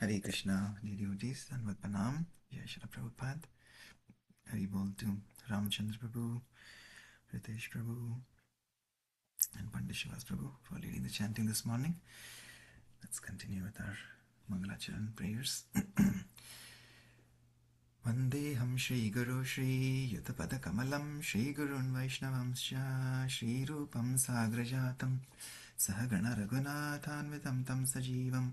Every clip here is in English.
Hare Krishna, dear devotees, and with Pranam, Jai Shri Prabhupada, Hari Bol to Ramchandra Prabhu, Ritesh Prabhu, and Pandit Shivas Prabhu for leading the chanting this morning. Let's continue with our Mangalacharan prayers. Vandeham Shri Guru Shri Yutapada Kamalam Shri Gurun Vaishnavamscha Shri Rupam Sagrajatam Sahagana Raghunathanvitam Tam Sajivam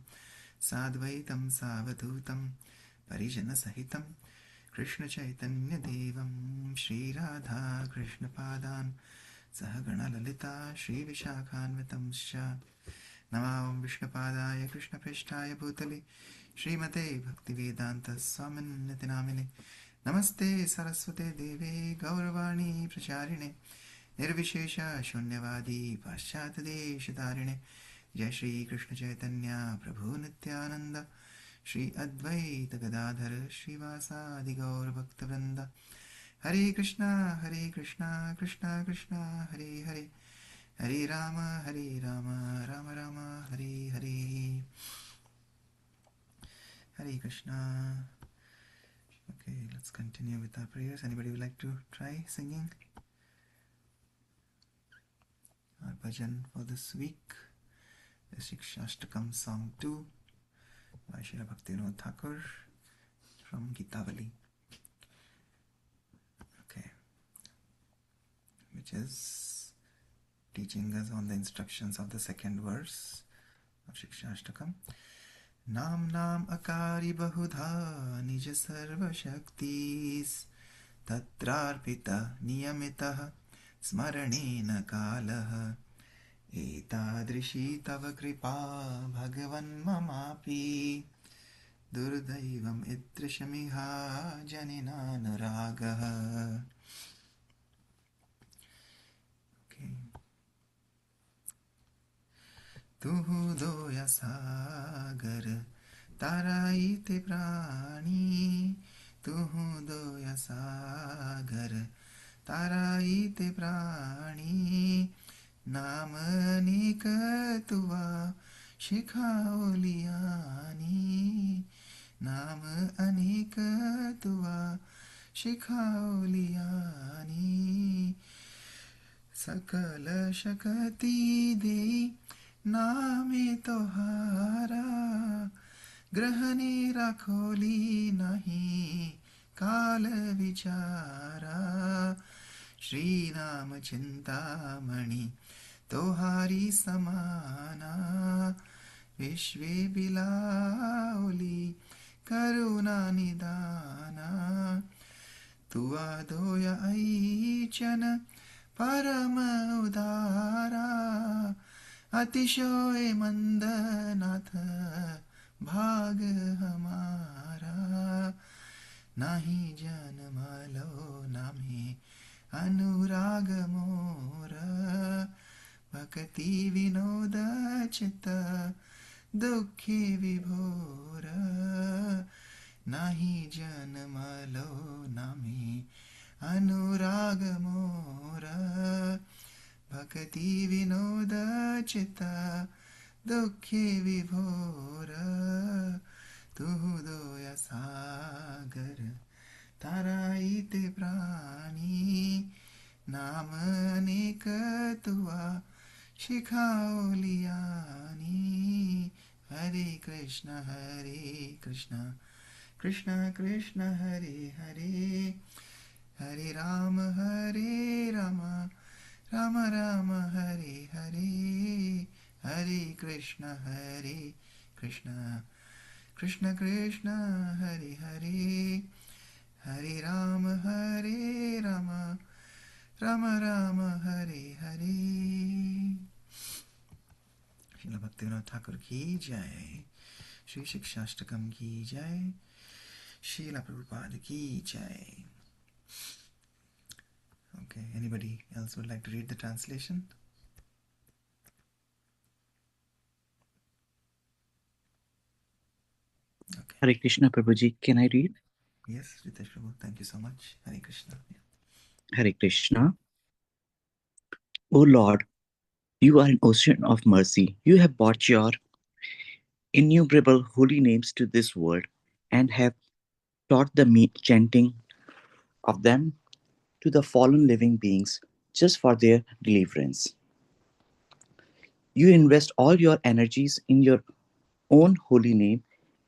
Sadvaitam Savadhutam Parijana Sahitam Krishna Chaitanya Devam Shri Radha Krishna Padan Sahagana Lalita Shri Vishakhanvitam Scha Namam Vishnu Padaya Krishna Prishtaya Bhutali Srimate Bhaktivedanta Swamin Nitinamine Namaste Saraswate Deve Gauravani Pracharine Nirvishesha Shunyavadi Paschat Deshatarine Jai Shri Krishna Chaitanya Prabhu Nityananda Shri Advaita Gadadhar Srivasadi Gaur Bhaktavrinda Hare Krishna Krishna Krishna Hare Hare Hare Rama Rama Rama Hare Hare Hare Krishna. Okay, let's continue with our prayers. Anybody would like to try singing our bhajan for this week? The Shikshashtakam Song 2 by Srila Bhaktivinoda Thakur from Gitavali. Okay, which is teaching us on the instructions of the second verse of Shikshashtakam. Nam Nam Akari Bahudha Nija Sarva Shaktis Tatrarpita Niyamitaha Smaranena Kalaha Etadrishi Tava Kripa Bhagavan Mamapi Durdaivam Itrishamiha Janina Naragaha. Okay. तुहु दोया सागर ताराईते प्राणी तुहु दोया सागर ताराईते प्राणी नाम अनेक तुवा शिखाओलियानी नाम अनेक तुवा शिखाओलियानी सकल शक्ति दे नामे तोहारा ग्रहणे राखोली नहीं काल विचारा श्री नाम चिंतामणि तोहारी समाना विश्वे बिलाओली करुणा निदाना तुआ दोया ऐचन परम उदारा अतिशय मंदनाथ भाग हमारा नहीं जन्म लो नामे अनुराग मोर भक्ति विनोद चित्त दुखी विभोर नहीं जन्म लो नामे अनुराग मोर भक्ति विनोद चित्त दुखी विभोर तुहु दोया सागर ताराईते प्राणी नाम अनेक तुआ शिखाओलियानी हरे कृष्ण कृष्ण कृष्ण हरे हरे हरे राम राम राम हरे हरे हरे कृष्ण कृष्ण कृष्ण हरे हरे हरे राम राम राम हरे हरे. श्रील भक्तिविनोद ठाकुर की जय. श्री शिक्षाष्टकम की जय. श्रील प्रभुपाद की जय. Okay, anybody else would like to read the translation? Okay. Hare Krishna Prabhuji, can I read? Yes, Ritesh Prabhu, thank you so much. Hare Krishna. Hare Krishna. O Lord, you are an ocean of mercy. You have brought your innumerable holy names to this world and have taught the chanting of them to the fallen living beings just for their deliverance. You invest all your energies in your own holy name,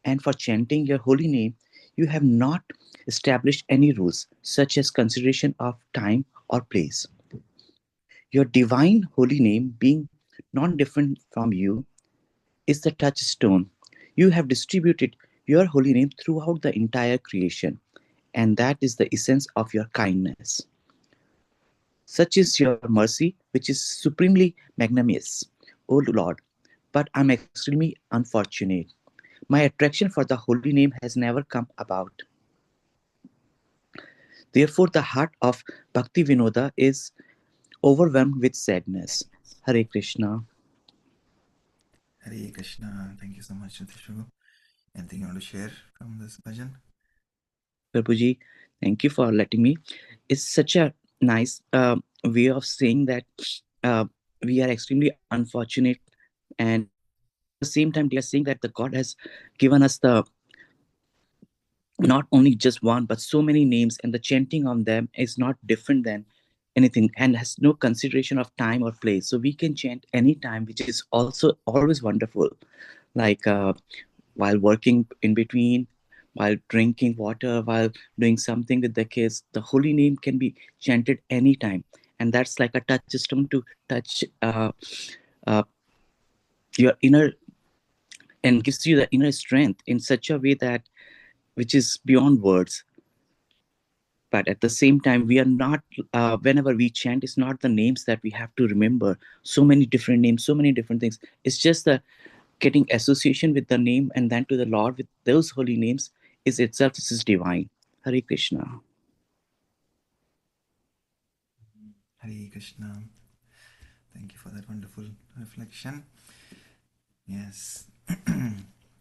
and for chanting your holy name, you have not established any rules, such as consideration of time or place. Your divine holy name, being non different from you, is the touchstone. You have distributed your holy name throughout the entire creation, and that is the essence of your kindness. Such is your mercy, which is supremely magnanimous, O Lord. But I'm extremely unfortunate. My attraction for the holy name has never come about. Therefore, the heart of Bhakti Vinoda is overwhelmed with sadness. Hare Krishna. Hare Krishna. Thank you so much, Ritesh Prabhu. Anything you want to share from this bhajan? Prabhuji, thank you for letting me. It's such a nice way of saying that uh, we are extremely unfortunate, and at the same time, they are saying that the God has given us the not only just one but so many names, and the chanting on them is not different than anything and has no consideration of time or place, so we can chant anytime, which is also always wonderful, like while working in between, while drinking water, while doing something with the kids, the holy name can be chanted anytime, and that's like a touchstone to touch uh, your inner, and gives you the inner strength in such a way that which is beyond words. But at the same time, we are not whenever we chant, it's not the names that we have to remember, so many different names, so many different things. It's just the getting association with the name and then to the Lord with those holy names is itself, this is divine. Hare Krishna. Hare Krishna. Thank you for that wonderful reflection. Yes.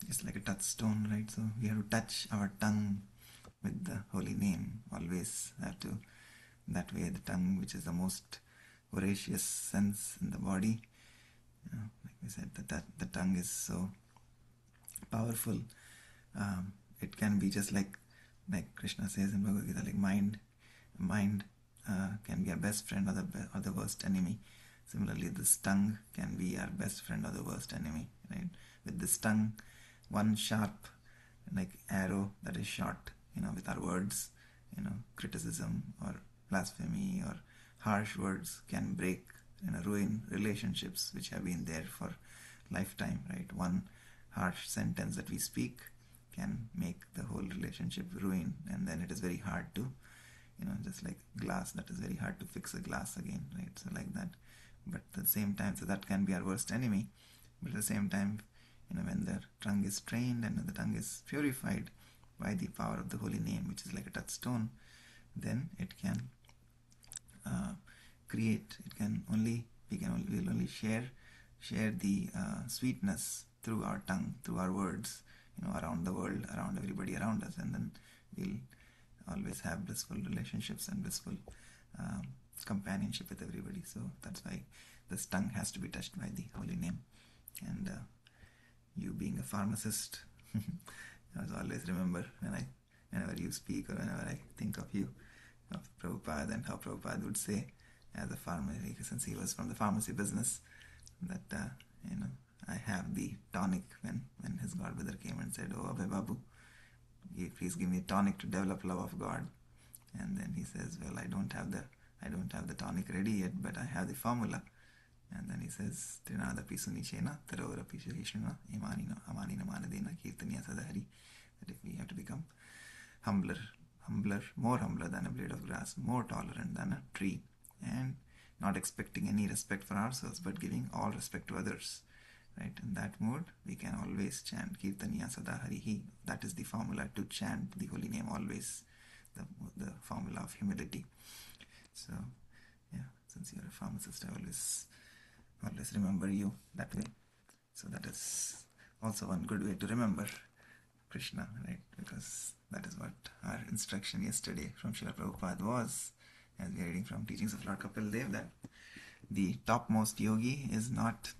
It's like a touchstone, right? So we have to touch our tongue with the holy name. Always have to. That way, the tongue, which is the most voracious sense in the body, like we said, the tongue is so powerful. It can be just like Krishna says in Bhagavad Gita, like mind can be our best friend or the worst enemy. Similarly, this tongue can be our best friend or the worst enemy, right? With this tongue, one sharp, like arrow that is shot, with our words, criticism or blasphemy or harsh words can break, ruin relationships which have been there for lifetime, right? One harsh sentence that we speak can make the whole relationship ruin, and then it is very hard to, just like glass, that is very hard to fix a glass again, right? So like that. But at the same time, so that can be our worst enemy. But at the same time, when the tongue is trained and the tongue is purified by the power of the holy name, which is like a touchstone, then it can create. We'll only share the sweetness through our tongue, through our words, around the world, around everybody around us, and then we'll always have blissful relationships and blissful companionship with everybody. So that's why this tongue has to be touched by the holy name. And you being a pharmacist, I always remember whenever you speak or whenever I think of you, of Prabhupada, and how Prabhupada would say, as a pharmacy, since he was from the pharmacy business, that I have the tonic when his godbrother came and said, "Oh, Abhay Babu, please give me a tonic to develop love of God." And then he says, "Well, I don't have the tonic ready yet, but I have the formula." And then he says, "Trinadapi sunichena tarorapi shishna imanina amanina manadena kirtaniya sadahari." That if we have to become humbler, more humbler than a blade of grass, more tolerant than a tree, and not expecting any respect for ourselves, but giving all respect to others. Right? In that mode, we can always chant Kirtaniya Sadaharihi. That is the formula to chant the holy name always, the formula of humility. So, yeah, since you're a pharmacist, I always remember you that way. So that is also one good way to remember Krishna, right? Because that is what our instruction yesterday from Srila Prabhupada was, as we are reading from Teachings of Lord Kapil Dev, that the topmost yogi is not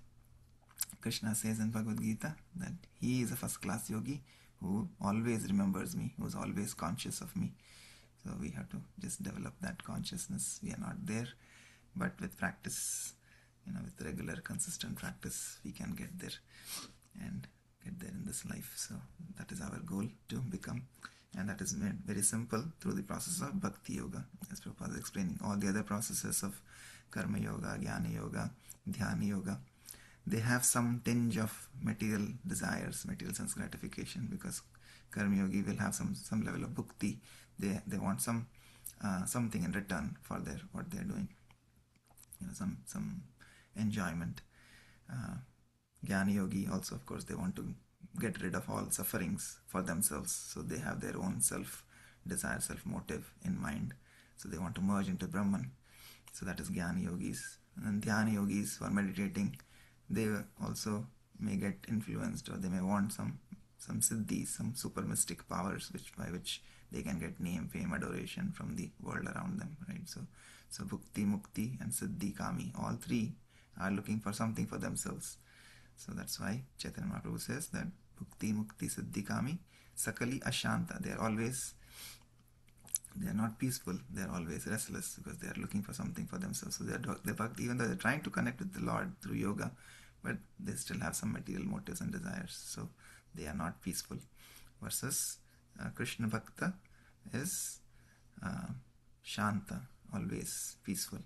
Krishna says in Bhagavad Gita that he is a first-class yogi who always remembers me, who is always conscious of me. So we have to just develop that consciousness. We are not there, but with practice, with regular, consistent practice, we can get there and get there in this life. So that is our goal, to become, and that is made very simple through the process of Bhakti Yoga. As Prabhupada is explaining, all the other processes of Karma Yoga, Jnana Yoga, Dhyana Yoga, they have some tinge of material desires, material sense gratification, because Karma Yogi will have some level of bhakti. They want something in return for what they are doing, some enjoyment. Jnana Yogi also, of course, they want to get rid of all sufferings for themselves, so they have their own self-desire, self-motive in mind, so they want to merge into Brahman. So that is Jnana Yogis. And Dhyana Yogis who are meditating, they also may get influenced, or they may want some siddhis, some super mystic powers by which they can get name, fame, adoration from the world around them, right? So bhukti, mukti and siddhi, kami, all three are looking for something for themselves. So that's why Chaitanya Mahaprabhu says that bhukti, mukti, siddhi, kami, sakali ashanta. They are not peaceful, they are always restless, because they are looking for something for themselves. So even though they're trying to connect with the Lord through yoga, but they still have some material motives and desires, so they are not peaceful. Versus Krishna Bhakta is Shanta, always peaceful.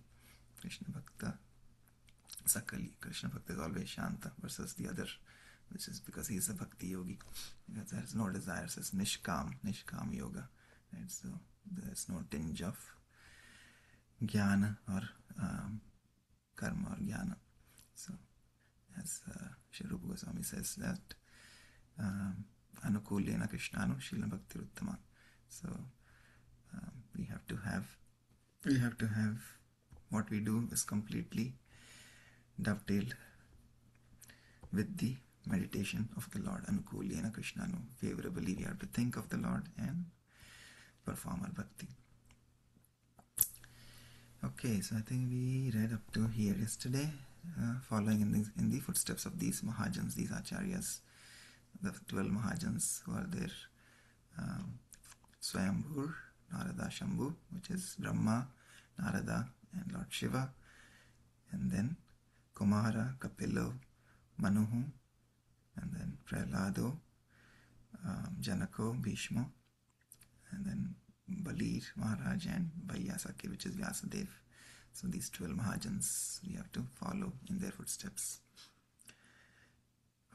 Krishna Bhakta Sakali, Krishna Bhakta is always Shanta, versus the other, which is because he is a Bhakti Yogi. Because there is no desires, it's Nishkam Yoga. Right? So there is no tinge of Jnana or Karma or Jnana. So as Sri Rupa Goswami says that Anukulyena Krishnanu Shila Bhakti Uttama. So we have to have what we do is completely dovetailed with the meditation of the Lord. Anukulyena Krishnanu. Favorably we have to think of the Lord and perform our bhakti. Okay, so I think we read up to here yesterday, following in the footsteps of these Mahajans, these Acharyas, the 12 Mahajans who are there. Swayambhur, Narada, Shambhu, which is Brahma, Narada and Lord Shiva, and then Kumara, Kapilo, Manuhu, and then Prahlado, Janako, Bhishma, and then Balir Maharaj and Vaiyasaki, which is Vyasadev. So these 12 Mahajans, we have to follow in their footsteps.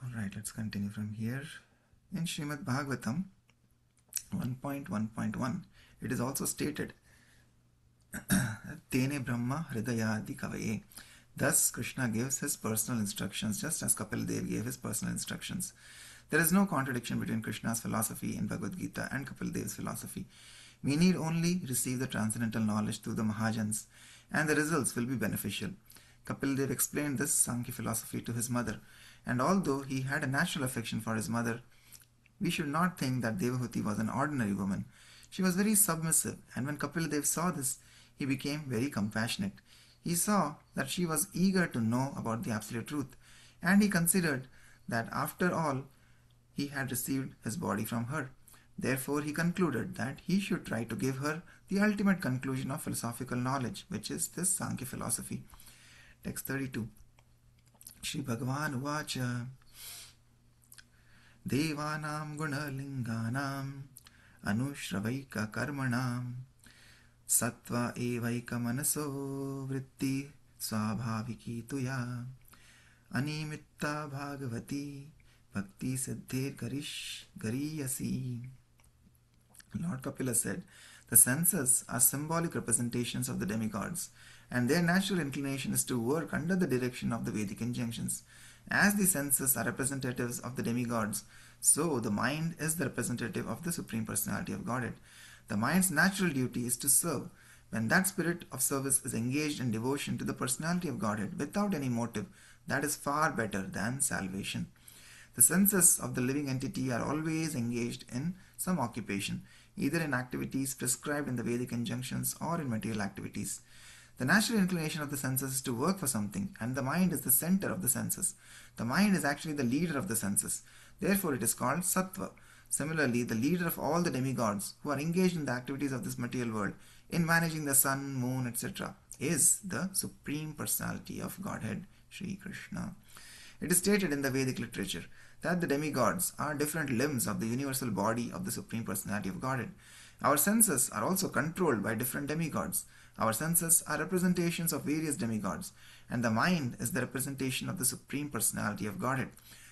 Alright, let's continue from here. In Srimad Bhagavatam 1.1.1, it is also stated, Tene Brahma Hridayadi Kavaye. Thus, Krishna gives his personal instructions, just as Kapil Dev gave his personal instructions. There is no contradiction between Krishna's philosophy in Bhagavad Gita and Kapil Dev's philosophy. We need only receive the transcendental knowledge through the Mahajans, and the results will be beneficial. Kapil Dev explained this Sankhya philosophy to his mother, and although he had a natural affection for his mother, we should not think that Devahuti was an ordinary woman. She was very submissive, and when Kapil Dev saw this, he became very compassionate. He saw that she was eager to know about the absolute truth, and he considered that after all, he had received his body from her. Therefore, he concluded that he should try to give her the ultimate conclusion of philosophical knowledge, which is this Sankhya philosophy. Text 32. Shri Bhagavan Uvacha Devanam Gunalinganam Anushravayka Karmanam Sattva Evaika Manaso Vritti Swabhaviki Tuya Animitta Bhagavati Bhakti Siddhir Gariyasi. Lord Kapila said, the senses are symbolic representations of the demigods, and their natural inclination is to work under the direction of the Vedic injunctions. As the senses are representatives of the demigods, so the mind is the representative of the Supreme Personality of Godhead. The mind's natural duty is to serve. When that spirit of service is engaged in devotion to the Personality of Godhead without any motive, that is far better than salvation. The senses of the living entity are always engaged in some occupation, either in activities prescribed in the Vedic injunctions or in material activities. The natural inclination of the senses is to work for something, and the mind is the center of the senses. The mind is actually the leader of the senses. Therefore, it is called sattva. Similarly, the leader of all the demigods who are engaged in the activities of this material world, in managing the sun, moon, etc., is the Supreme Personality of Godhead, Sri Krishna. It is stated in the Vedic literature that the demigods are different limbs of the universal body of the Supreme Personality of Godhead. Our senses are also controlled by different demigods. Our senses are representations of various demigods, and the mind is the representation of the Supreme Personality of Godhead.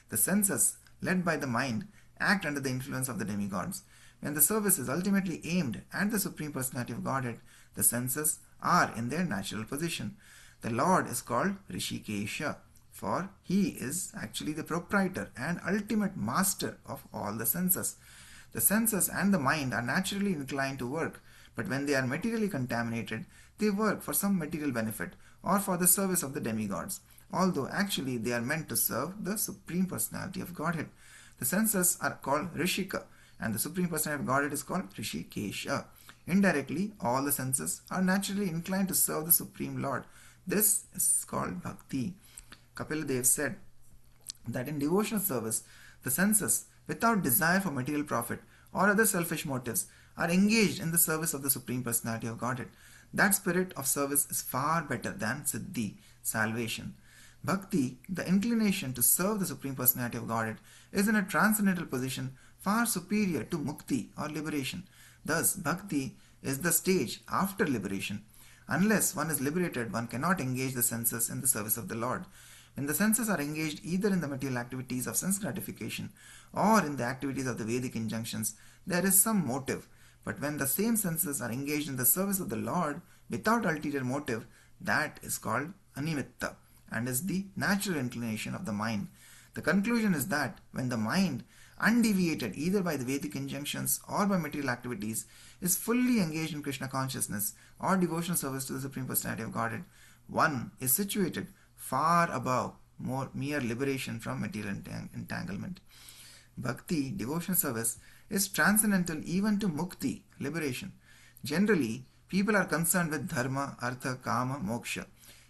The senses, led by the mind, act under the influence of the demigods. When the service is ultimately aimed at the Supreme Personality of Godhead, the senses are in their natural position. The Lord is called Rishikesha, for he is actually the proprietor and ultimate master of all the senses. The senses and the mind are naturally inclined to work, but when they are materially contaminated, they work for some material benefit or for the service of the demigods, although actually they are meant to serve the Supreme Personality of Godhead. The senses are called Rishika, and the Supreme Personality of Godhead is called Rishikesha. Indirectly, all the senses are naturally inclined to serve the Supreme Lord. This is called Bhakti. Kapila Dev said that in devotional service, the senses, without desire for material profit or other selfish motives, are engaged in the service of the Supreme Personality of Godhead. That spirit of service is far better than Siddhi, salvation. Bhakti, the inclination to serve the Supreme Personality of Godhead, is in a transcendental position far superior to Mukti or liberation. Thus, Bhakti is the stage after liberation. Unless one is liberated, one cannot engage the senses in the service of the Lord. When the senses are engaged either in the material activities of sense gratification or in the activities of the Vedic injunctions, there is some motive. But when the same senses are engaged in the service of the Lord without ulterior motive, that is called animitta and is the natural inclination of the mind. The conclusion is that when the mind, undeviated either by the Vedic injunctions or by material activities, is fully engaged in Krishna consciousness or devotional service to the Supreme Personality of Godhead, one is situated far above mere liberation from material entanglement. Bhakti, devotional service, is transcendental even to mukti, liberation. Generally, people are concerned with dharma, artha, kama, moksha.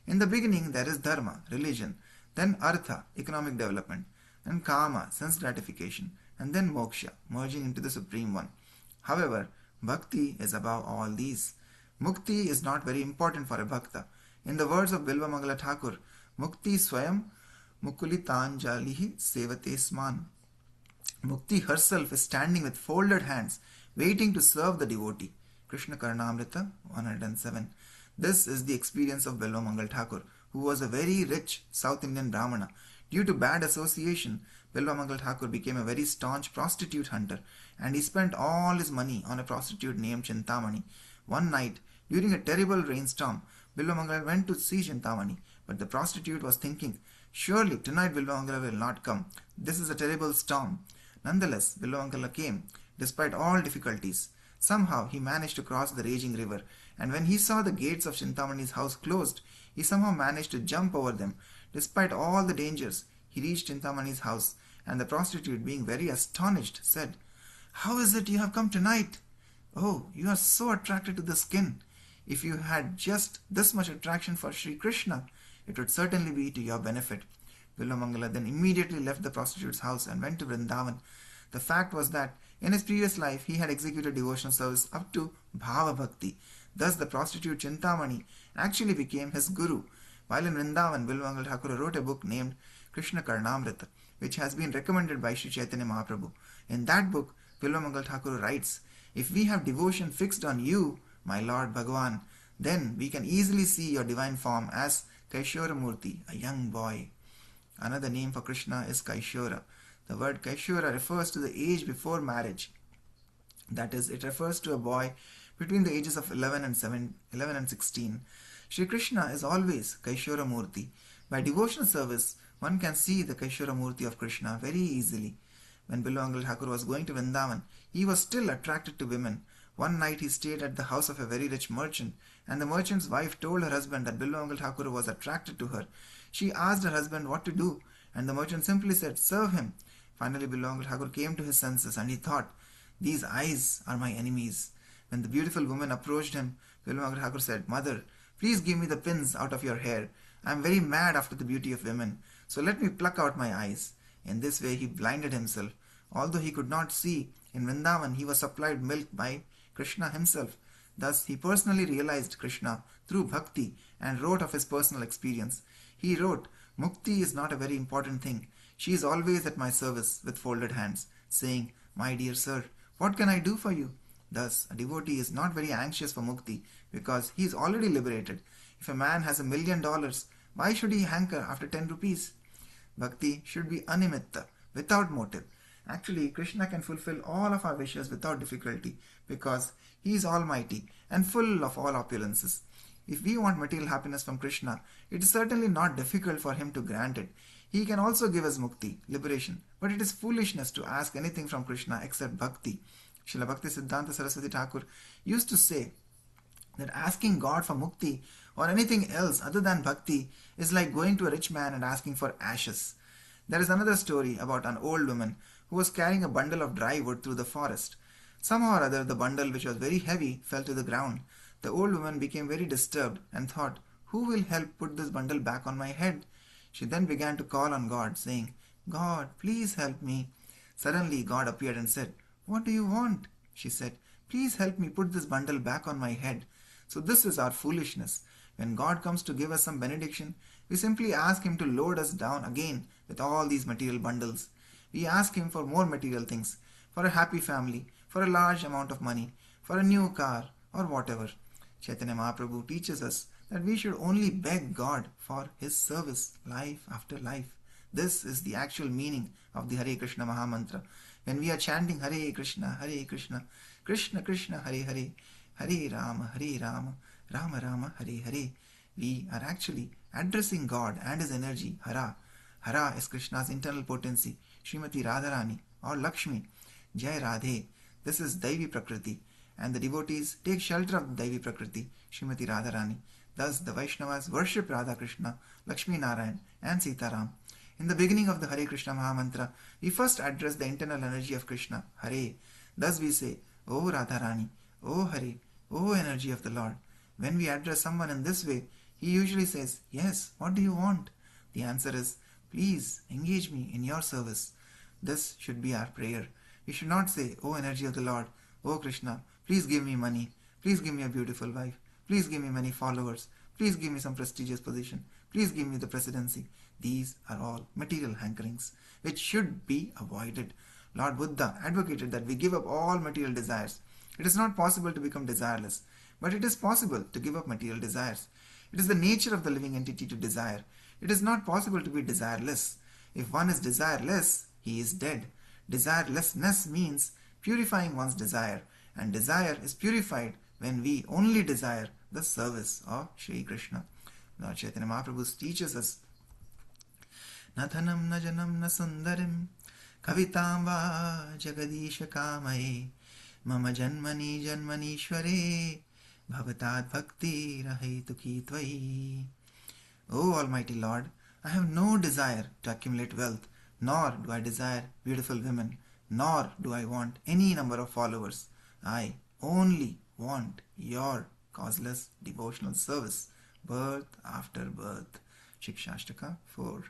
In the beginning, there is dharma, religion, then artha, economic development, and kama, sense gratification, and then moksha, merging into the Supreme One. However, bhakti is above all these. Mukti is not very important for a bhakta. In the words of Bilva Mangala Thakur, Mukti Swayam Mukulitanjalihi Sevate Sman. Mukti herself is standing with folded hands, waiting to serve the devotee. Krishna Karnamrita 107. This is the experience of Bilva Mangal Thakur, who was a very rich South Indian Brahmana. Due to bad association, Bilva Mangal Thakur became a very staunch prostitute hunter, and he spent all his money on a prostitute named Chintamani. One night, during a terrible rainstorm, Bilva Mangal went to see Chintamani, but the prostitute was thinking, surely tonight Bilva Mangala will not come. This is a terrible storm. Nonetheless, Bilva Mangala came, despite all difficulties. Somehow he managed to cross the raging river, and when he saw the gates of Chintamani's house closed, he somehow managed to jump over them. Despite all the dangers, he reached Chintamani's house, and the prostitute, being very astonished, said, "How is it you have come tonight? Oh, you are so attracted to the skin. If you had just this much attraction for Sri Krishna, it would certainly be to your benefit." Bilva Mangala then immediately left the prostitute's house and went to Vrindavan. The fact was that in his previous life he had executed devotional service up to Bhava Bhakti. Thus the prostitute Chintamani actually became his guru. While in Vrindavan, Bilva Mangal Thakur wrote a book named Krishna Karnamrita, which has been recommended by Sri Chaitanya Mahaprabhu. In that book, Bilva Mangal Thakur writes, "If we have devotion fixed on you, my Lord Bhagavan, then we can easily see your divine form as Kaishora Murti, a young boy." Another name for Krishna is Kaishora. The word Kaishora refers to the age before marriage. That is, it refers to a boy between the ages of 11 and 16. Sri Krishna is always Kaishora Murti. By devotional service, one can see the Kaishora Murti of Krishna very easily. When Bilva Mangal Thakur was going to Vrindavan, he was still attracted to women. One night he stayed at the house of a very rich merchant, and the merchant's wife told her husband that Bilva Mangal Thakur was attracted to her. She asked her husband what to do, and the merchant simply said, "Serve him." Finally, Bilva Mangal Thakur came to his senses, and he thought, "These eyes are my enemies." When the beautiful woman approached him, Bilva Mangal Thakur said, "Mother, Please give me the pins out of your hair. I am very mad after the beauty of women, so let me pluck out my eyes. In this way he blinded himself. Although he could not see, in Vrindavan he was supplied milk by Krishna himself. Thus he personally realized Krishna through bhakti and wrote of his personal experience. He wrote, Mukti is not a very important thing. She is always at my service with folded hands, saying, My dear sir, what can I do for you? Thus, a devotee is not very anxious for mukti because he is already liberated. If a man has $1,000,000, why should he hanker after 10 rupees? Bhakti should be animitta, without motive. Actually, Krishna can fulfill all of our wishes without difficulty because he is almighty and full of all opulences. If we want material happiness from Krishna, it is certainly not difficult for him to grant it. He can also give us mukti, liberation, but it is foolishness to ask anything from Krishna except bhakti. Srila Bhakti Siddhanta Saraswati Thakur used to say that asking God for mukti or anything else other than bhakti is like going to a rich man and asking for ashes. There is another story about an old woman who was carrying a bundle of dry wood through the forest. Somehow or other, the bundle, which was very heavy, fell to the ground. The old woman became very disturbed and thought, Who will help put this bundle back on my head? She then began to call on God, saying, God, please help me. Suddenly, God appeared and said, What do you want? She said, Please help me put this bundle back on my head. So this is our foolishness. When God comes to give us some benediction, we simply ask Him to load us down again with all these material bundles. We ask Him for more material things, for a happy family, for a large amount of money, for a new car, or whatever. Chaitanya Mahaprabhu teaches us that we should only beg God for His service, life after life. This is the actual meaning of the Hare Krishna Mahamantra. When we are chanting Hare Krishna, Krishna Krishna, Hare Hare, Hare Rama, Rama Rama, Hare Hare, we are actually addressing God and His energy, Hara. Hara is Krishna's internal potency, Srimati Radharani or Lakshmi. Jai Radhe. This is Daivi Prakriti, and the devotees take shelter of the Daivi Prakriti, Srimati Radharani. Thus the Vaishnavas worship Radha Krishna, Lakshmi Narayan and Sitaram. In the beginning of the Hare Krishna Mahamantra, we first address the internal energy of Krishna, Hare. Thus we say, O Radharani, O Hare, O energy of the Lord. When we address someone in this way, he usually says, Yes, what do you want? The answer is, Please engage me in your service. This should be our prayer. We should not say, O energy of the Lord, O Krishna, please give me money, please give me a beautiful wife, please give me many followers, please give me some prestigious position, please give me the presidency. These are all material hankerings which should be avoided. Lord Buddha advocated that we give up all material desires. It is not possible to become desireless, but it is possible to give up material desires. It is the nature of the living entity to desire. It is not possible to be desireless. If one is desireless, he is dead. Desirelessness means purifying one's desire, and desire is purified when we only desire the service of Shri Krishna. Lord Chaitanya Mahaprabhu teaches us, Na dhanam na janam na sundarim kavitam va jagadisha kamaye mama janmani janmanishware bhavatat bhakti rahetuki tvai. O Almighty Lord, I have no desire to accumulate wealth, nor do I desire beautiful women, nor do I want any number of followers. I only want your causeless devotional service, birth after birth. Shikshashtaka 4.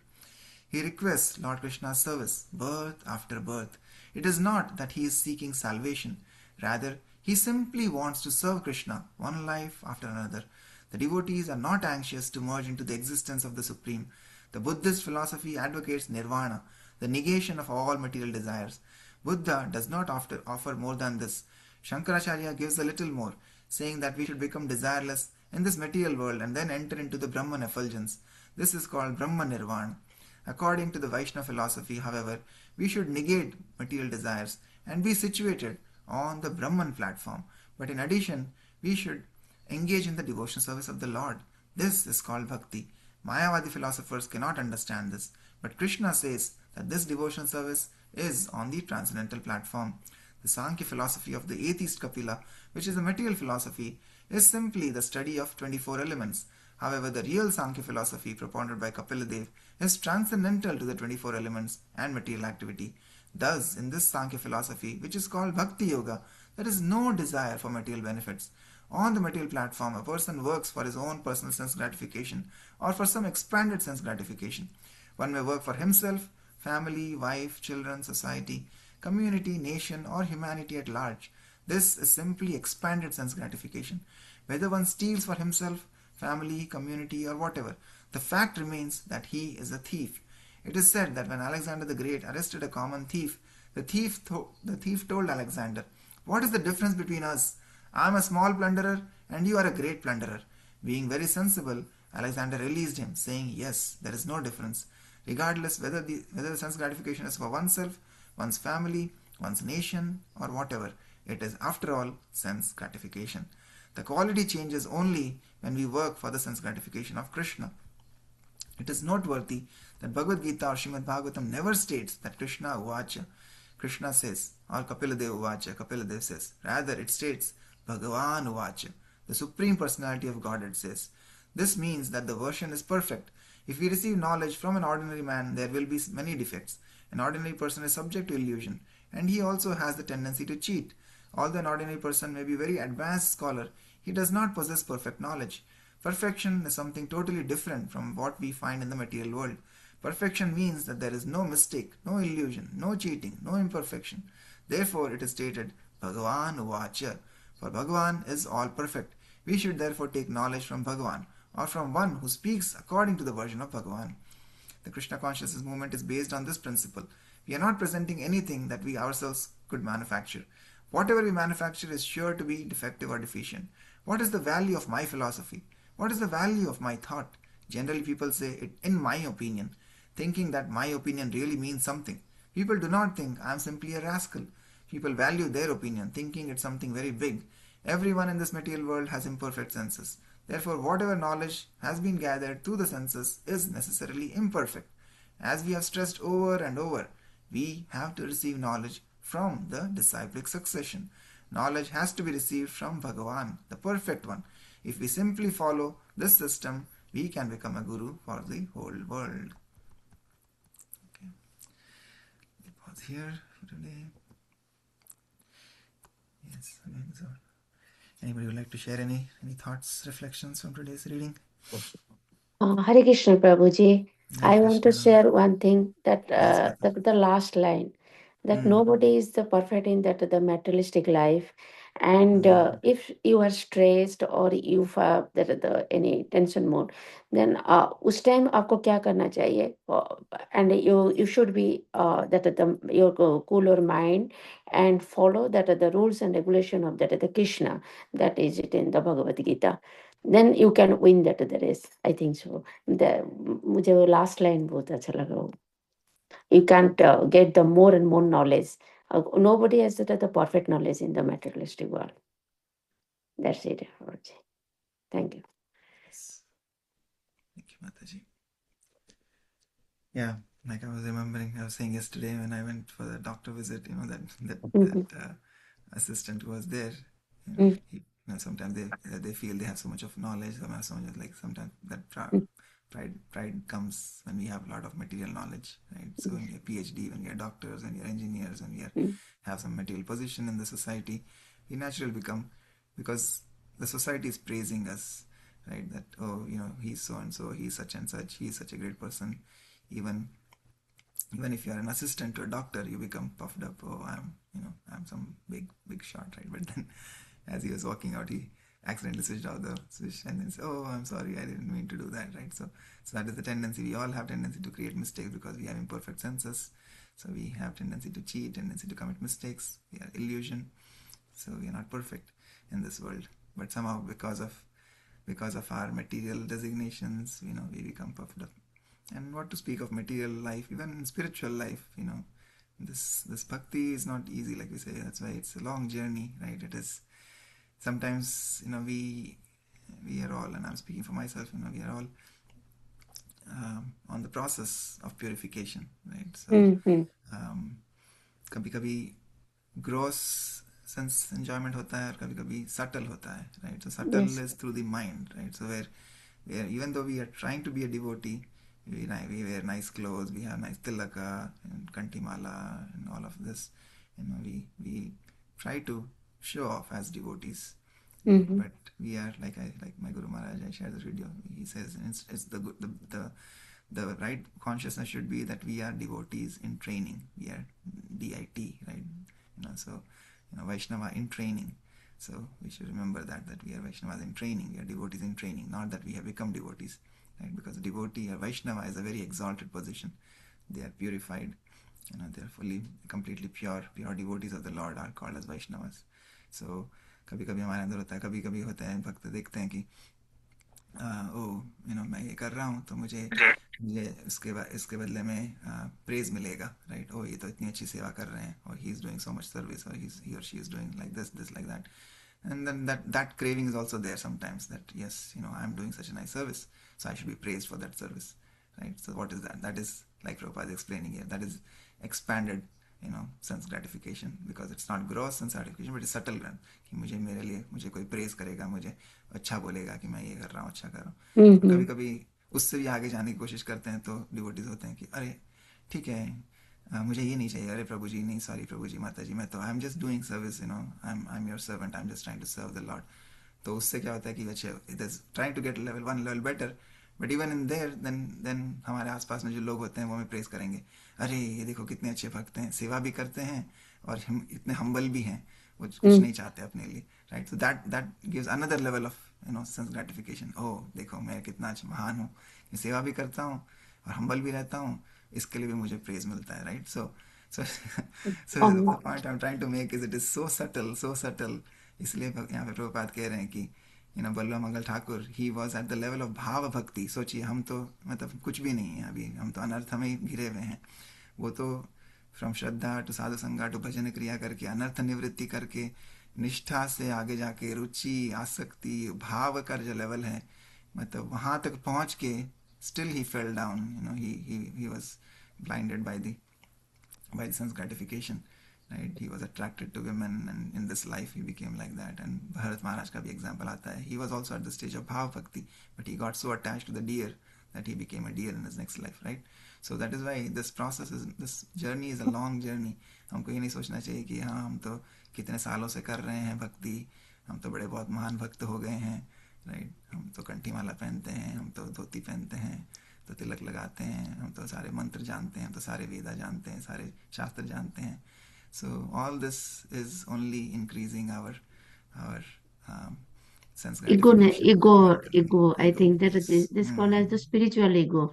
He requests Lord Krishna's service, birth after birth. It is not that he is seeking salvation, rather, he simply wants to serve Krishna, one life after another. The devotees are not anxious to merge into the existence of the Supreme. The Buddhist philosophy advocates nirvana, the negation of all material desires. Buddha does not offer more than this. Shankaracharya gives a little more, saying that we should become desireless in this material world and then enter into the Brahman effulgence. This is called Brahma Nirvana. According to the Vaishnava philosophy, however, we should negate material desires and be situated on the Brahman platform. But in addition, we should engage in the devotional service of the Lord. This is called bhakti. Mayavadi philosophers cannot understand this, but Krishna says that this devotional service is on the transcendental platform. The Sankhya philosophy of the atheist Kapila, which is a material philosophy, is simply the study of 24 elements. However, the real Sankhya philosophy propounded by Kapila Dev is transcendental to the 24 elements and material activity. Thus, in this Sankhya philosophy, which is called Bhakti Yoga, there is no desire for material benefits. On the material platform, a person works for his own personal sense gratification or for some expanded sense gratification. One may work for himself, family, wife, children, society, community, nation, or humanity at large. This is simply expanded sense gratification. Whether one steals for himself, family, community, or whatever, the fact remains that he is a thief. It is said that when Alexander the Great arrested a common thief, the thief told Alexander, "What is the difference between us? I am a small plunderer and you are a great plunderer." Being very sensible, Alexander released him, saying, "Yes, there is no difference, regardless whether the sense gratification is for oneself, one's family, one's nation, or whatever. It is, after all, sense gratification. The quality changes only when we work for the sense gratification of Krishna." It is noteworthy that Bhagavad Gita or Srimad Bhagavatam never states that Krishna Uvacha, Krishna says, or Kapiladev Uvacha, Kapiladev says. Rather, it states Bhagavan Uvacha, the Supreme Personality of Godhead says. This means that the version is perfect. If we receive knowledge from an ordinary man, there will be many defects. An ordinary person is subject to illusion, and he also has the tendency to cheat. Although an ordinary person may be a very advanced scholar, he does not possess perfect knowledge. Perfection is something totally different from what we find in the material world. Perfection means that there is no mistake, no illusion, no cheating, no imperfection. Therefore, it is stated, Bhagavan Uvacha, for Bhagavan is all perfect. We should therefore take knowledge from Bhagavan, or from one who speaks according to the version of Bhagavan. The Krishna consciousness movement is based on this principle. We are not presenting anything that we ourselves could manufacture. Whatever we manufacture is sure to be defective or deficient. What is the value of my philosophy? What is the value of my thought? Generally, people say it in my opinion, thinking that my opinion really means something. People do not think I am simply a rascal. People value their opinion, thinking it's something very big. Everyone in this material world has imperfect senses. Therefore, whatever knowledge has been gathered through the senses is necessarily imperfect. As we have stressed over and over, we have to receive knowledge from the disciplic succession. Knowledge has to be received from Bhagavan, the perfect one. If we simply follow this system, we can become a guru for the whole world. Okay. We pause here for today. Yes, again, so anybody would like to share any thoughts, reflections from today's reading? Hare Krishna Prabhuji. Hare I want to Krishna. share one thing that Yes, Mataji. the last line that nobody is the perfect in that the materialistic life, and if you are stressed or you have that the any tension mode, then उस time आपको क्या करना चाहिए? And you should be that the your cooler mind and follow that the rules and regulation of that the Krishna, that is it in the Bhagavad Gita. Then you can win that the race. I think so. मुझे वो last line बहुत अच्छा लगा वो. You can't get the more and more knowledge. Nobody has the perfect knowledge in the materialistic world. That's it. Guruji. Thank you. Yes. Thank you, Mataji. Yeah, like I was remembering, I was saying yesterday when I went for the doctor visit, that assistant who was there, sometimes they feel they have so much of knowledge, sometimes that pride comes when we have a lot of material knowledge, right? So when you're PhD, when you're doctors, when you're engineers, when we have some material position in the society, we naturally become, because the society is praising us, right? That, oh, he's so and so, he's such and such, he's such a great person. Even if you're an assistant to a doctor, you become puffed up. Oh, I'm some big shot, right? But then, as he was walking out, he accidentally switched out the switch and then said, "Oh, I'm sorry, I didn't mean to do that," right? So that is the tendency. We all have tendency to create mistakes because we have imperfect senses. So we have tendency to cheat, tendency to commit mistakes. We are illusion. So we are not perfect in this world. But somehow, because of our material designations, we become puffed up. And what to speak of material life, even in spiritual life, this bhakti is not easy, like we say. That's why it's a long journey, right? It is sometimes, we are all, and I'm speaking for myself, we are all on the process of purification, right? So कभी-कभी gross sense enjoyment होता है और कभी-कभी subtle होता है, right? So subtle is through the mind, right? So where even though we are trying to be a devotee, we wear nice clothes, we have nice tilaka and kantimala and all of this, we try to show off as devotees, Mm-hmm. But we are like my Guru Maharaj. I share this video. He says it's the right consciousness should be that we are devotees in training. We are DIT, right? So Vaishnava in training. So we should remember that we are Vaishnavas in training. We are devotees in training, not that we have become devotees, right? Because devotee or Vaishnava is a very exalted position. They are purified. They are fully, completely pure devotees of the Lord are called as Vaishnavas. So कभी कभी हमारे अंदर होता है, कभी कभी होता है भक्त देखते हैं कि मैं ये कर रहा हूँ तो मुझे मुझे इसके बदले में प्रेज मिलेगा, राइट? ये तो इतनी अच्छी सेवा कर रहे हैं, और he is doing so much service, और ही और she is doing like this like that. And then that craving is also there sometimes, that yes, I'm doing such a nice service, so I should be praised for that service, right? So what is that? That is, like Prabhupada is explaining here, that is expanded sense gratification, because it's not gross sense gratification, but it's subtle कि मुझे कोई praise करेगा, मुझे अच्छा बोलेगा कि मैं ये कर रहा हूँ, अच्छा कर रहा हूँ. तो Mm-hmm. कभी कभी उससे भी आगे जाने की कोशिश करते हैं, तो डिवोटीज होते हैं कि अरे ठीक है, मुझे ये नहीं चाहिए, अरे प्रभु जी नहीं, सॉरी प्रभु जी, माता जी, मैं तो I am just doing service, I am your servant, I am just trying to serve the lord. तो उससे क्या होता है कि अच्छा, it is trying to get one level better, but even in there then हमारे आसपास में जो लोग होते हैं वो हमें प्रेस करेंगे, अरे ये देखो कितने अच्छे भक्त हैं, सेवा भी करते हैं और हम इतने हम्बल भी हैं, वो कुछ नहीं चाहते अपने लिए, right? So that gives another level of sense gratification. देखो मैं कितना अच्छा महान हूँ, मैं सेवा भी करता हूँ और हम्बल भी रहता हूँ, इसके लिए भी मुझे प्रेज मिलता है, right? So the point I am trying to make is it is so subtle. इसलिए यहाँ पे प्रभुपाद कह रहे हैं कि Ballabh Mangal Thakur, he was at the level of bhava bhakti. सोचिए, हम तो मतलब कुछ भी नहीं है अभी, हम तो अनर्थ में ही घिरे हुए हैं. वो तो फ्रॉम श्रद्धा टू साधु संगा टू भजन क्रिया करके, अनर्थ निवृत्ति करके, निष्ठा से आगे जाके रुचि, आसक्ति, भाव का जो लेवल है, मतलब वहां तक पहुंच के still he fell down. He was blinded by the sense gratification, right? He was attracted to women, and in this life he became like that. And Bharat Maharaj ka bhi example aata hai. He was also at the stage of bhav bhakti, but he got so attached to the deer that he became a deer in his next life, right? So that is why this journey is a long journey. हमको ये नहीं सोचना चाहिए कि हाँ, हम तो कितने सालों से कर रहे हैं भक्ति, हम तो बड़े बहुत महान भक्त हो गए हैं, राइट? हम तो कंठी माला पहनते हैं, हम तो धोती पहनते हैं, तो तिलक लगाते हैं, हम तो सारे मंत्र जानते हैं, हम तो सारे वेदा जानते हैं, सारे शास्त्र जानते हैं. So all this is only increasing our sense gratification. ego. I ego, think that yes. this called as the spiritual ego.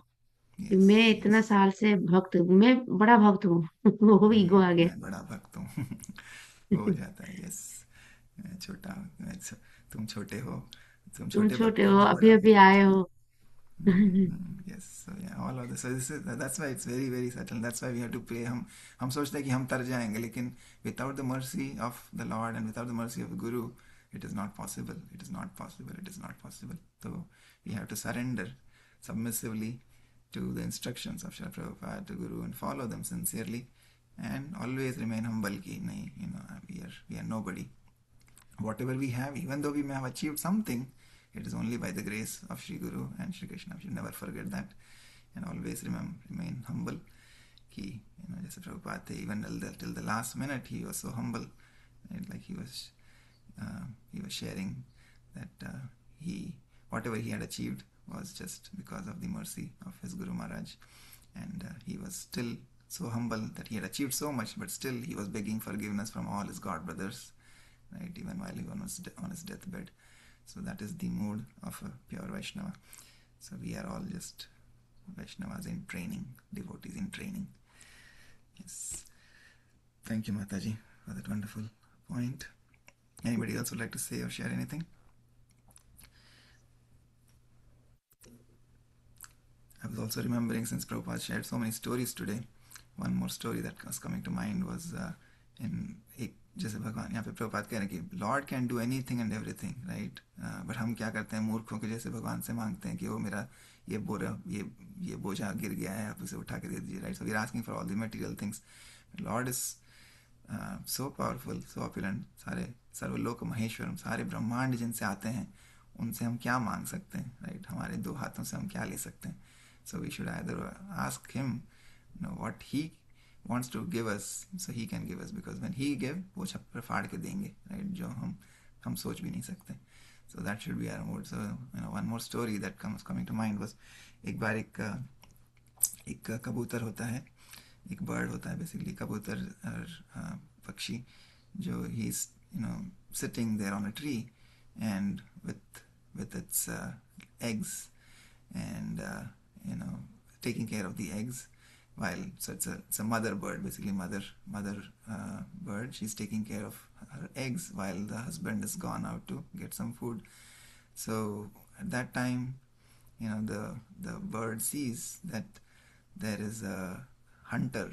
कि Yes, मैं इतना yes. साल से भक्त, मैं बड़ा भक्त हूँ. वो ईगो आ गया. मैं बड़ा भक्त हूँ. हो जाता है, यस. मैं छोटा हूँ, तुम छोटे हो, तुम तुम छोटे भक्त छोटे हो, हो, मैं अभी बड़ा अभी भक्त आए हूँ. हो. Yes, so yeah, all of this. So that's why it's very very subtle. That's why we have to pray. हम सोचते हैं कि हम तर जाएंगे, लेकिन without the mercy of the Lord and without the mercy of the Guru, it is not possible. It is not possible. It is not possible. So we have to surrender submissively to the instructions of Srila Prabhupada, to Guru, and follow them sincerely, and always remain humble. Ki nahi, we are nobody. Whatever we have, even though we may have achieved something, it is only by the grace of Sri Guru and Sri Krishna. We should never forget that, and always remain humble. Ki, just Prabhupada, even till the last minute, he was so humble, and like he was sharing that whatever he had achieved was just because of the mercy of his Guru Maharaj, and he was still so humble that he had achieved so much, but still he was begging forgiveness from all his god brothers, right? Even while he was on his deathbed. So that is the mood of a pure Vaishnava. So we are all just Vaishnavas in training, devotees in training. Yes. Thank you, Mataji, for that wonderful point. Anybody else would like to say or share anything? I was also remembering, since Prabhupada shared so many stories today, one more story that was coming to mind was in एक जैसे भगवान यहाँ पे प्रभुपाद कह रहे हैं कि Lord can do anything and everything, right? But हम क्या करते हैं, मूर्खों के जैसे भगवान से मांगते हैं कि वो मेरा ये बोझा गिर गया है, आप उसे उठा के दे दीजिए, right? So we are asking for all the material things. Lord is so powerful, so opulent, सारे सर्वलोक महेश्वर, सारे ब्रह्मांड जिनसे आते हैं, उनसे हम क्या मांग सकते हैं, राइट? हमारे दो हाथों से हम क्या ले सकते हैं? So we should either ask him, what he wants to give us, so he can give us, because when he give, वो छप्पर फाड़ के देंगे, right? जो हम हम सोच भी नहीं सकते. So that should be our mood. So one more story that comes coming to mind was एक बार एक कबूतर होता है, एक बर्ड होता है बेसिकली, कबूतर और पक्षी, जो he is sitting there on a tree and with its eggs, and taking care of the eggs, while so it's a mother bird, basically mother bird. She's taking care of her eggs while the husband is gone out to get some food. So at that time, the bird sees that there is a hunter,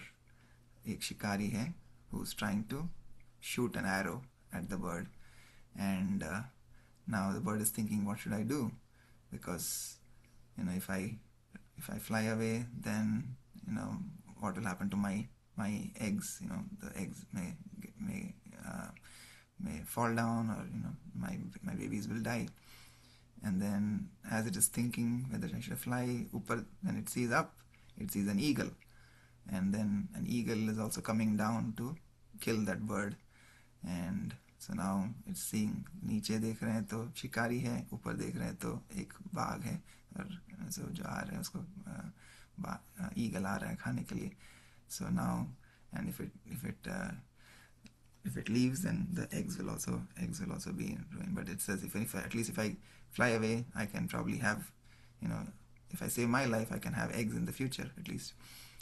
एक शिकारी है, who's trying to shoot an arrow at the bird. And now the bird is thinking, what should I do? Because if I fly away, then what will happen to my eggs? The eggs may fall down, or my babies will die. And then as it is thinking whether I should fly, upar, when it sees up, it sees an eagle, and then an eagle is also coming down to kill that bird. And so now it's seeing, नीचे देख रहे हैं तो शिकारी है, ऊपर देख रहे हैं तो एक बाघ है, और so जो आ रहा है उसको ईगल आ रहा है खाने के लिए. So now, and if it leaves, then the eggs will also be ruined. But it says if at least if I fly away, I can probably have, if I save my life, I can have eggs in the future at least.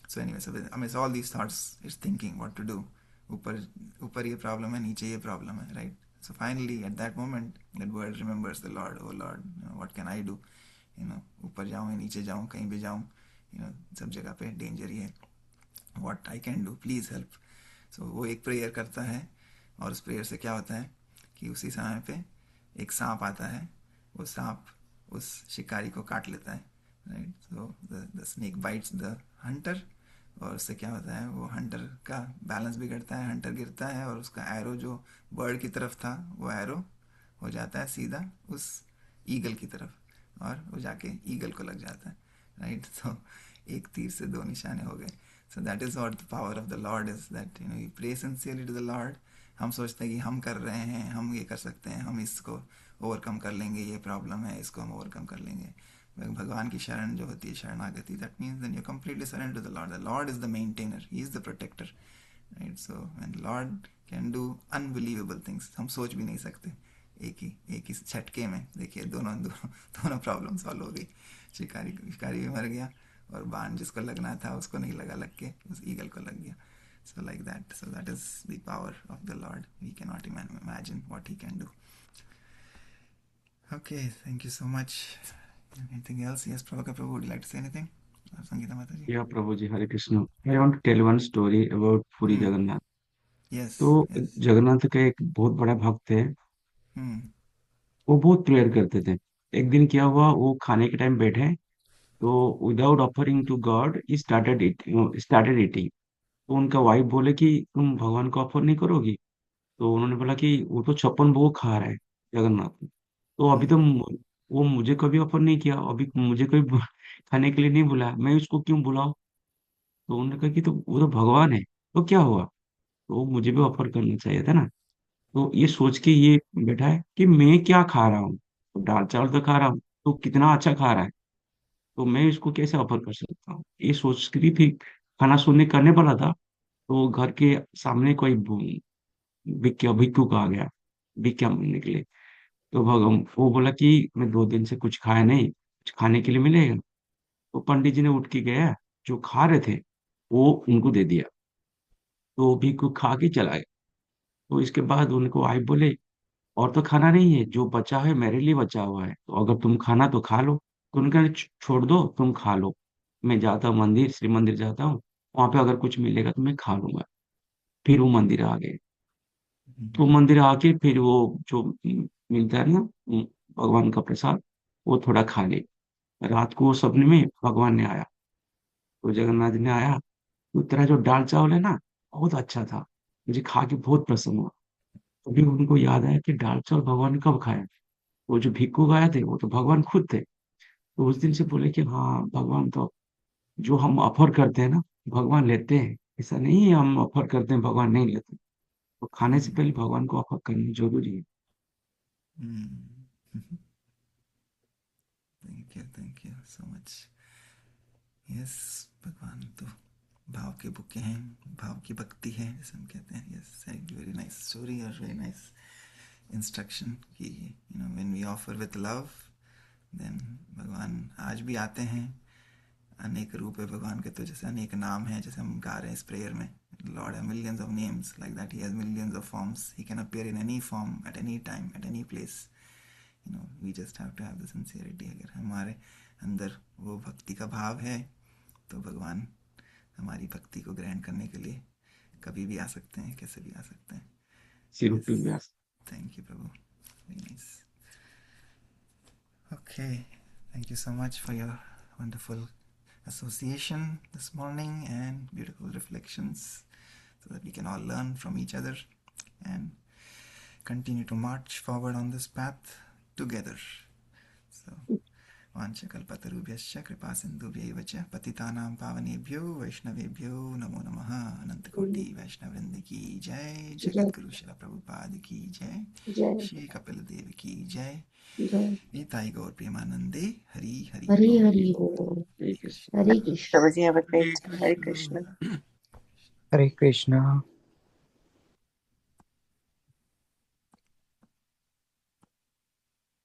So anyway, so amidst all these thoughts, it's thinking what to do. ऊपर ये problem है, नीचे ये problem है, right. So finally at that moment that bird remembers the lord. O lord, what can I do? ऊपर जाऊँ या नीचे जाऊँ, कहीं भी जाऊँ, सब जगह पे डेंजर ही है. What I can do, please help. So वो एक प्रेयर करता है, और उस प्रेयर से क्या होता है कि उसी समय पे एक सांप आता है. वो सांप उस शिकारी को काट लेता है, right. So the snake bites the Hunter, और उससे क्या होता है, वो हंटर का बैलेंस बिगड़ता है, हंटर गिरता है, और उसका एरो जो बर्ड की तरफ था, वो एरो हो जाता है सीधा उस ईगल की तरफ, और वो जाके ईगल को लग जाता है, राइट. तो एक तीर से दो निशाने हो गए. So that is what the power of the lord is, that you pray sincerely to the lord. हम सोचते हैं कि हम कर रहे हैं, हम ये कर सकते हैं, हम इसको ओवरकम कर लेंगे, ये प्रॉब्लम है, इसको हम ओवरकम कर लेंगे. भगवान की शरण जो होती है, शरणागति, that means then you completely surrender to the lord. The lord is the maintainer, he is the protector, right. So when the lord can do unbelievable things, हम सोच भी नहीं सकते. एक ही झटके में देखिए दोनों प्रॉब्लम सॉल्व हो गई. शिकारी भी मर गया, और बाण जिसको लगना था उसको नहीं लगा, लग के उस ईगल को लग गया. So like that. So that is the power of the Lord. We cannot imagine what He can do. Okay, thank you so much. Anything else? Yes, Prabhakar Prabhu, would you like to say anything? Or Sangeeta Mataji? Yeah, Prabhuji, Hare Krishna. I want to tell one story about Puri Hmm. Jagannath. Yes. तो Yes. Jagannath का एक बहुत बड़ा भक्त है, Hmm. वो बहुत prayer करते थे. एक दिन क्या हुआ, वो खाने के टाइम बैठे, तो without offering to God started eating. तो उनका वाइफ बोले कि तुम भगवान को ऑफर नहीं करोगी? तो उन्होंने बोला कि वो तो 56 भोग खा रहा है जगन्नाथ, तो अभी तो Hmm. वो मुझे कभी ऑफर नहीं किया, अभी मुझे कोई खाने के लिए नहीं बुलाया, मैं उसको क्यों बुलाऊं? तो उन्होंने कहा कि तो वो तो भगवान है, तो क्या हुआ, तो मुझे भी ऑफर करना चाहिए था ना. तो ये सोच के ये बैठा है कि मैं क्या खा रहा हूँ, तो दाल चावल तो खा रहा हूँ, तो कितना अच्छा खा रहा है, तो मैं इसको कैसे ऑफर कर सकता हूँ, ये सोच के फिर खाना सुनने करने वाला था. तो घर के सामने कोई भिक्खु आ गया भिक्षा मांगने के लिए. तो भगवान वो बोला कि मैं 2 दिन से कुछ खाया नहीं, कुछ खाने के लिए मिलेगा? तो पंडित जी ने उठ के गया, जो खा रहे थे वो उनको दे दिया, तो भिक्खु खा के चला गया. तो इसके बाद उनको आई बोले, और तो खाना नहीं है, जो बचा है मेरे लिए बचा हुआ है, तो अगर तुम खाना तो खा लो. तो उनका छोड़ दो, तुम खा लो, मैं जाता हूँ मंदिर, श्री मंदिर जाता हूँ, वहां पे अगर कुछ मिलेगा तो मैं खा लूंगा. फिर वो मंदिर आ गए. तो मंदिर आके फिर वो जो मिलता है ना, भगवान का प्रसाद, वो थोड़ा खा ले. रात को वो सपने में भगवान ने आया, तो जगन्नाथ जी ने आया, तो तेरा जो दाल चावल है ना, बहुत अच्छा था, मुझे खा के बहुत प्रसन्न हुआ. तभी उनको याद आया कि दाल चावल भगवान ने कब खाया. वो जो भिक्खु आए थे वो तो भगवान खुद थे. तो उस दिन से बोले कि हाँ, भगवान तो जो हम ऑफर करते हैं ना, भगवान लेते हैं. ऐसा नहीं है हम ऑफर करते हैं भगवान नहीं लेते. तो खाने से Hmm. पहले भगवान को ऑफर करना जरूरी है. Thank you so much. Yes, भगवान तो भाव के बुके हैं, भाव की भक्ति है जैसे हम कहते हैं। यस, वेरी नाइस स्टोरी और वेरी नाइस इंस्ट्रक्शन कि when we offer with love then भगवान आज भी आते हैं। अनेक रूप है भगवान के, तो जैसे अनेक नाम है, जैसे हम गा रहे हैं इस प्रेयर में, lord have millions of names, like that he has millions of forms, he can appear in any form at any time at any place. We just have to have the sincerity. अगर हमारे अंदर वो भक्ति का भाव है तो भगवान हमारी भक्ति को ग्रहण करने के लिए कभी भी आ सकते हैं, कैसे भी आ सकते हैं। सिर्फ यस, भी Vyas. Thank you Prabhu, very nice. Okay, thank you so much for your wonderful association this morning and beautiful reflections so that we can all learn from each other and continue to march forward on this path together. So, वाञ्छकल्पतरुभ्यश्च कृपा सिन्धुभ्यैव च पतितानां पावनेभ्यो वैष्णवेभ्यो नमो नमः। अनंतकोटि वैष्णववृंद की जय, जगद्गुरु श्रील प्रभुपाद की जय, जय श्री कपिल देव की जय, जय। निताई गौर प्रेमानंदे, हरि हरि हरि बोल। हरि बोल। हरे कृष्ण। हरे Krishna. Prabhuji, have a great day. Hare Krishna. Hare Krishna.